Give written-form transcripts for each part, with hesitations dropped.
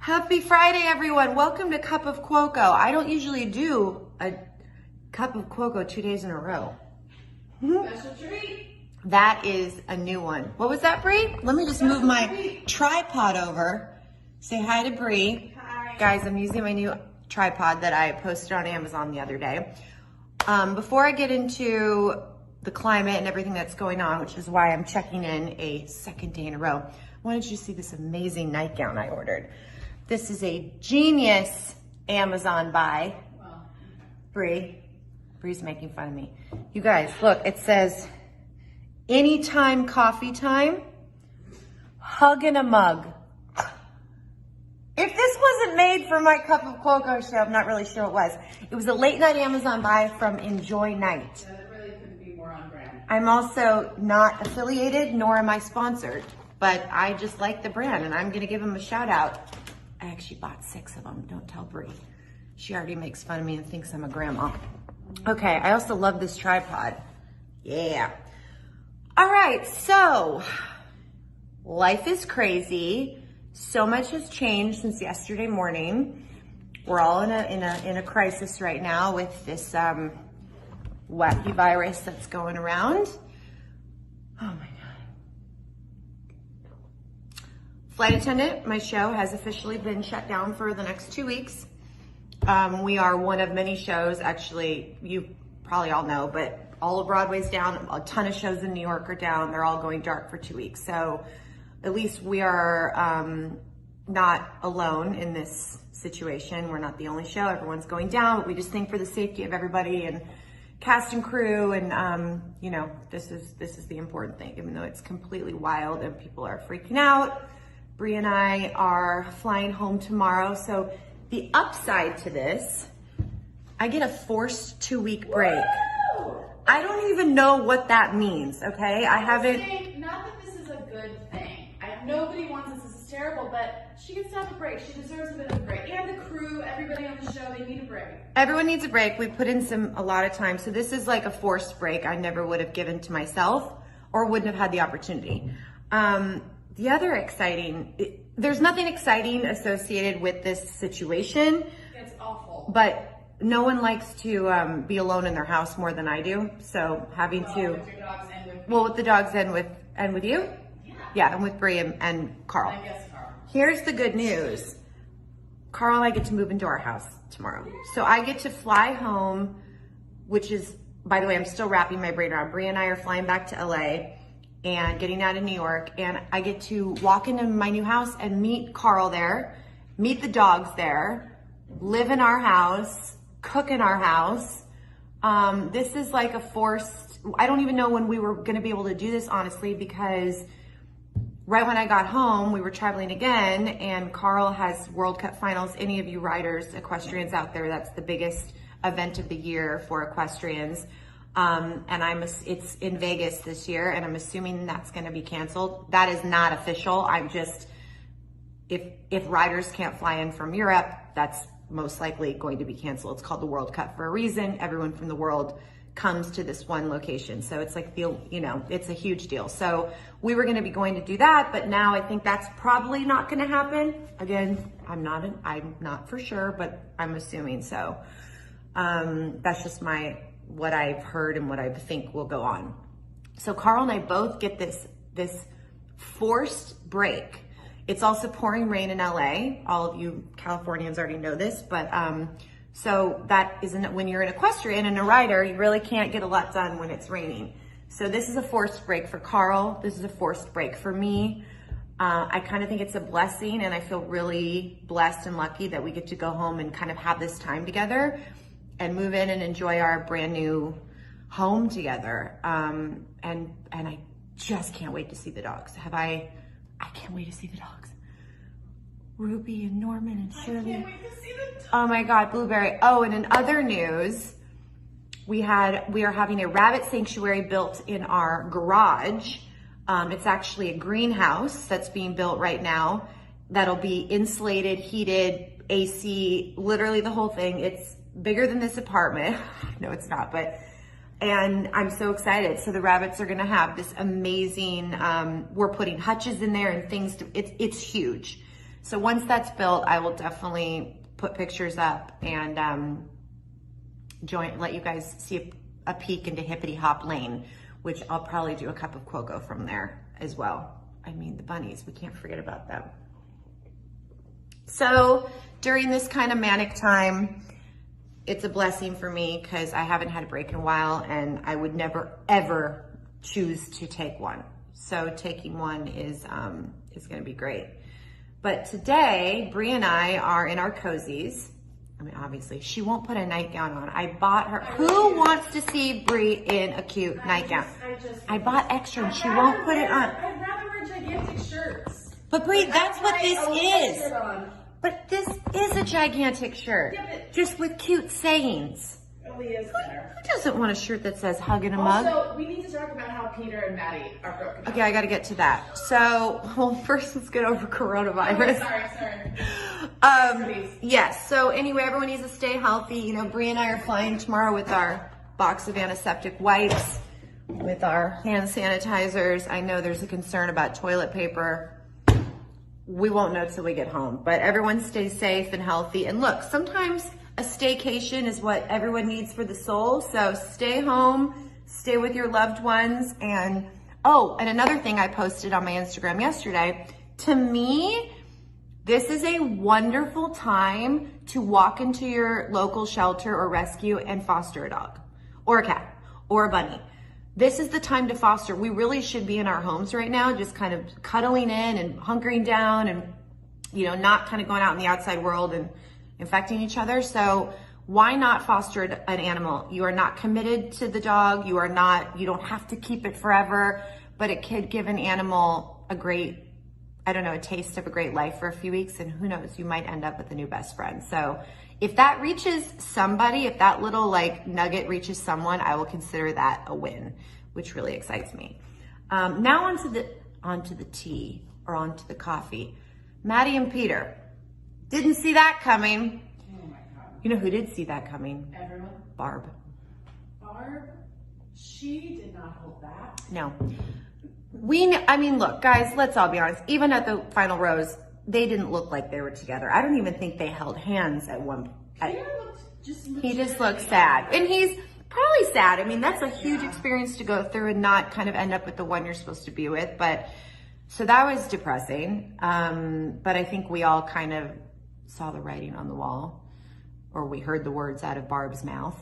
Happy Friday, everyone. Welcome to Cup of Cuoco. I don't usually do a Cup of Cuoco 2 days in a row. Special treat. That is a new one. What was that, Bree? Let me just move my tripod over. Say hi to Bree. Hi. Guys, I'm using my new tripod that I posted on Amazon the other day. Before I get into the climate and everything that's going on, which is why I'm checking in a second day in a row, I wanted you to see this amazing nightgown I ordered. This is a genius Amazon buy. Well, Bree's making fun of me. You guys, look, it says, anytime coffee time, hug in a mug. If this wasn't made for my Cup of Cuoco show, I'm not really sure it was. It was a late night Amazon buy from Enjoy Night. that really couldn't be more on brand. I'm also not affiliated, nor am I sponsored, but I just like the brand and I'm gonna give them a shout out. I actually bought 6 of them, don't tell Bree. She already makes fun of me and thinks I'm a grandma. Okay, I also love this tripod. Yeah. All right, so life is crazy. So much has changed since yesterday morning. We're all in a crisis right now with this wacky virus that's going around. Oh my God. Flight attendant, my show has officially been shut down for the next 2 weeks. We are one of many shows, actually, you probably all know, but all of Broadway's down. A ton of shows in New York are down. They're all going dark for 2 weeks. So at least we are not alone in this situation. We're not the only show. Everyone's going down, but we just think for the safety of everybody and cast and crew and you know, this is the important thing, even though it's completely wild and people are freaking out. Bree and I are flying home tomorrow. So the upside to this, I get a forced 2-week break. Woo! I don't even know what that means, okay? I haven't. Not that this is a good thing. Nobody wants this. This is terrible, but she gets to have a break. She deserves a bit of a break. And the crew, everybody on the show, they need a break. Everyone needs a break. We put in a lot of time. So this is like a forced break I never would have given to myself or wouldn't have had the opportunity. The other there's nothing exciting associated with this situation. It's awful. But no one likes to be alone in their house more than I do. So having to, With your dogs and with well, with the dogs and with you? Yeah, and with Bree and Carl. I guess Carl. Here's the good news. Carl and I get to move into our house tomorrow. So I get to fly home, which is, by the way, I'm still wrapping my brain around. Bree and I are flying back to LA and getting out of New York. And I get to walk into my new house and meet Carl there, meet the dogs there, live in our house, cook in our house. This is like a forced, I don't even know when we were gonna be able to do this, honestly, because right when I got home, we were traveling again, and Carl has World Cup finals. Any of you riders, equestrians out there, that's the biggest event of the year for equestrians. And it's in Vegas this year, and I'm assuming that's gonna be canceled. That is not official. I'm just, if riders can't fly in from Europe, that's most likely going to be canceled. It's called the World Cup for a reason. Everyone from the world comes to this one location. So it's like it's a huge deal. So we were gonna be going to do that, but now I think that's probably not gonna happen. Again, I'm not for sure, but I'm assuming so. That's just what I've heard and what I think will go on. So Carl and I both get this forced break. It's also pouring rain in LA. All of you Californians already know this, but so that isn't, when you're an equestrian and a rider, you really can't get a lot done when it's raining. So this is a forced break for Carl. This is a forced break for me. I kind of think it's a blessing, and I feel really blessed and lucky that we get to go home and kind of have this time together and move in and enjoy our brand new home together. And I just can't wait to see the dogs. I can't wait to see the dogs. Ruby and Norman and Shirley. I can't wait to see the dogs. Oh my God, Blueberry. Oh, and in other news, we are having a rabbit sanctuary built in our garage. It's actually a greenhouse that's being built right now. That'll be insulated, heated, AC, literally the whole thing. It's bigger than this apartment. No, it's not, and I'm so excited. So the rabbits are gonna have this amazing, we're putting hutches in there and things, it's huge. So once that's built, I will definitely put pictures up and let you guys see a peek into Hippity Hop Lane, which I'll probably do a cup of Cuoco from there as well. I mean, the bunnies, we can't forget about them. So during this kind of manic time, it's a blessing for me because I haven't had a break in a while and I would never, ever choose to take one. So taking one is gonna be great. But today, Bree and I are in our cozies. I mean, obviously, she won't put a nightgown on. I bought her, who wants to see Bree in a cute nightgown? I bought extra and she won't put it on. I'd rather wear gigantic shirts. But Bree, that's what this is. But this is a gigantic shirt, just with cute sayings. Really is better. Who doesn't want a shirt that says hug in a mug? Also, we need to talk about how Peter and Maddie are broken up. Okay, I gotta get to that. So, well, first let's get over coronavirus. Sorry. Yes, so anyway, everyone needs to stay healthy. You know, Bree and I are flying tomorrow with our box of antiseptic wipes, with our hand sanitizers. I know there's a concern about toilet paper. We won't know till we get home, but everyone stay safe and healthy. And look, sometimes a staycation is what everyone needs for the soul. So stay home, stay with your loved ones. And another thing I posted on my Instagram yesterday, to me, this is a wonderful time to walk into your local shelter or rescue and foster a dog or a cat or a bunny. This is the time to foster. We really should be in our homes right now, just kind of cuddling in and hunkering down and, you know, not kind of going out in the outside world and infecting each other. So why not foster an animal? You are not committed to the dog. You don't have to keep it forever, but it could give an animal a great, a taste of a great life for a few weeks. And who knows, you might end up with a new best friend. So if that reaches somebody, if that little like nugget reaches someone, I will consider that a win, which really excites me. Now onto the tea or onto the coffee. Maddie and Peter didn't see that coming. Oh my God. You know who did see that coming? Everyone? Barb. Barb? She did not hold that. No. Look, guys, let's all be honest. Even at the final rose, they didn't look like they were together. I don't even think they held hands at one. He just looked sad. And he's probably sad. I mean, that's a huge experience to go through and not kind of end up with the one you're supposed to be with. But so that was depressing. But I think we all kind of saw the writing on the wall, or we heard the words out of Barb's mouth.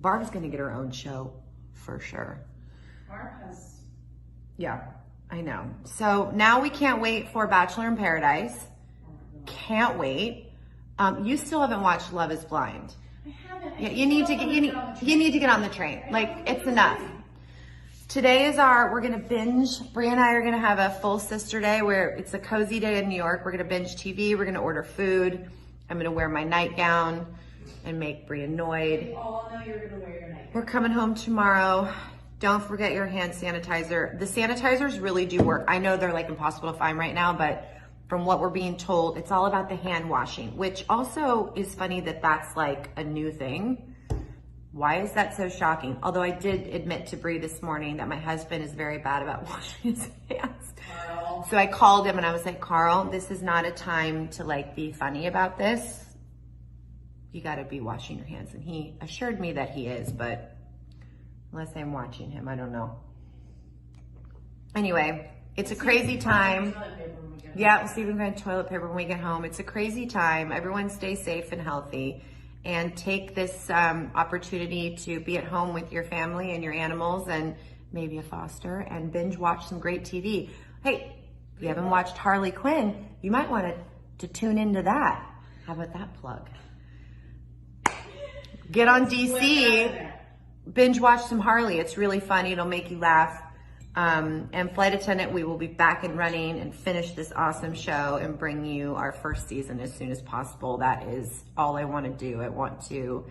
Barb's going to get her own show for sure. Barb has. Yeah, I know. So now we can't wait for Bachelor in Paradise. Can't wait. You still haven't watched Love is Blind. I haven't. Yeah, you need to get on the train. Like, it's enough. Today is we're gonna binge. Brie and I are gonna have a full sister day where it's a cozy day in New York. We're gonna binge TV, we're gonna order food. I'm gonna wear my nightgown and make Brie annoyed. We all know you're gonna wear your nightgown. We're coming home tomorrow. Don't forget your hand sanitizer. The sanitizers really do work. I know they're like impossible to find right now, but from what we're being told, it's all about the hand washing, which also is funny that that's like a new thing. Why is that so shocking? Although I did admit to Bree this morning that my husband is very bad about washing his hands. Carl. So I called him and I was like, Carl, this is not a time to like be funny about this. You gotta be washing your hands. And he assured me that he is, but unless I'm watching him, I don't know. Anyway, it's a crazy time. Yeah, we'll see if we can find toilet paper when we get home. It's a crazy time. Everyone stay safe and healthy and take this opportunity to be at home with your family and your animals and maybe a foster and binge watch some great TV. Hey, if you haven't watched Harley Quinn, you might want to tune into that. How about that plug? Get on DC. Binge watch some Harley. It's really funny. It'll make you laugh. And Flight Attendant, we will be back and running and finish this awesome show and bring you our first season as soon as possible. That is all I want to do. I want to,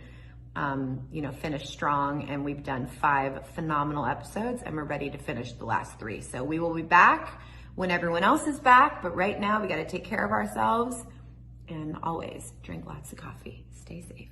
finish strong. And we've done 5 phenomenal episodes and we're ready to finish the last 3. So we will be back when everyone else is back. But right now we got to take care of ourselves and always drink lots of coffee. Stay safe.